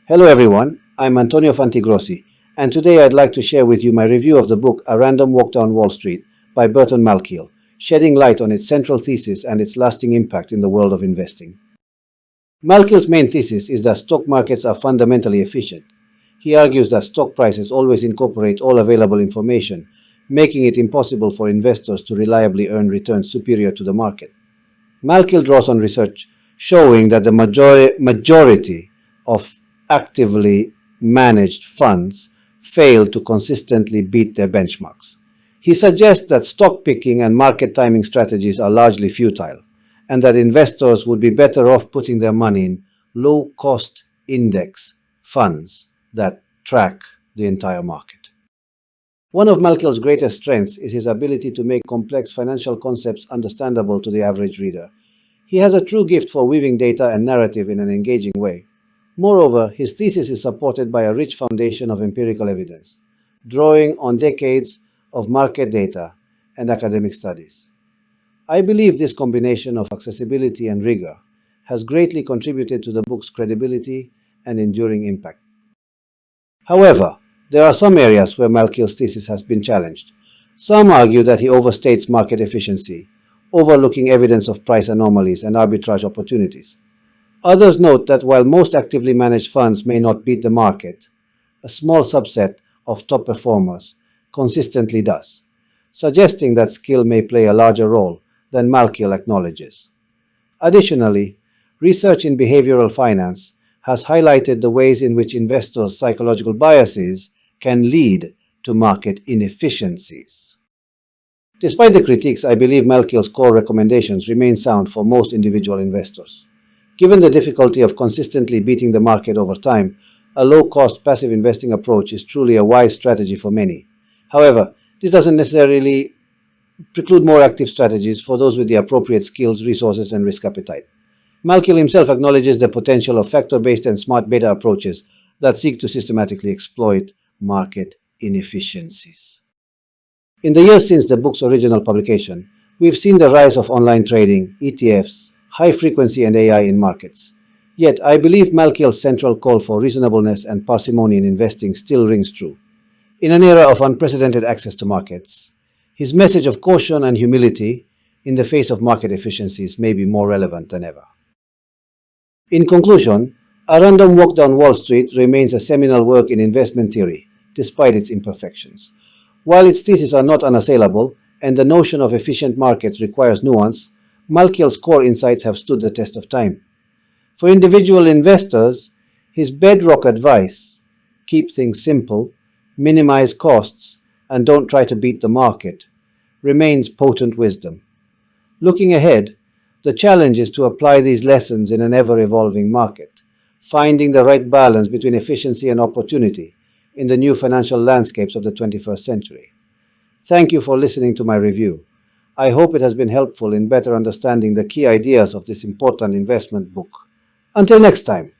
Hello everyone, I'm Antonio Fantigrossi, and today I'd like to share with you my review of the book A Random Walk Down Wall Street by Burton Malkiel, shedding light on its central thesis and its lasting impact in the world of investing. Malkiel's main thesis is that stock markets are fundamentally efficient. He argues that stock prices always incorporate all available information, making it impossible for investors to reliably earn returns superior to the market. Malkiel draws on research showing that the majority of actively managed funds fail to consistently beat their benchmarks. He suggests that stock picking and market timing strategies are largely futile, and that investors would be better off putting their money in low-cost index funds that track the entire market. One of Malkiel's greatest strengths is his ability to make complex financial concepts understandable to the average reader. He has a true gift for weaving data and narrative in an engaging way. Moreover, his thesis is supported by a rich foundation of empirical evidence, drawing on decades of market data and academic studies. I believe this combination of accessibility and rigor has greatly contributed to the book's credibility and enduring impact. However, there are some areas where Malkiel's thesis has been challenged. Some argue that he overstates market efficiency, overlooking evidence of price anomalies and arbitrage opportunities. Others note that while most actively managed funds may not beat the market, a small subset of top performers consistently does, suggesting that skill may play a larger role than Malkiel acknowledges. Additionally, research in behavioral finance has highlighted the ways in which investors' psychological biases can lead to market inefficiencies. Despite the critiques, I believe Malkiel's core recommendations remain sound for most individual investors. Given the difficulty of consistently beating the market over time, a low-cost passive investing approach is truly a wise strategy for many. However, this doesn't necessarily preclude more active strategies for those with the appropriate skills, resources, and risk appetite. Malkiel himself acknowledges the potential of factor-based and smart beta approaches that seek to systematically exploit market inefficiencies. In the years since the book's original publication, we've seen the rise of online trading, ETFs, high frequency, and AI in markets. Yet, I believe Malkiel's central call for reasonableness and parsimony in investing still rings true. In an era of unprecedented access to markets, his message of caution and humility in the face of market efficiencies may be more relevant than ever. In conclusion, A Random Walk Down Wall Street remains a seminal work in investment theory, despite its imperfections. While its theses are not unassailable, and the notion of efficient markets requires nuance, Malkiel's core insights have stood the test of time. For individual investors, his bedrock advice, keep things simple, minimize costs, and don't try to beat the market, remains potent wisdom. Looking ahead, the challenge is to apply these lessons in an ever-evolving market, finding the right balance between efficiency and opportunity in the new financial landscapes of the 21st century. Thank you for listening to my review. I hope it has been helpful in better understanding the key ideas of this important investment book. Until next time.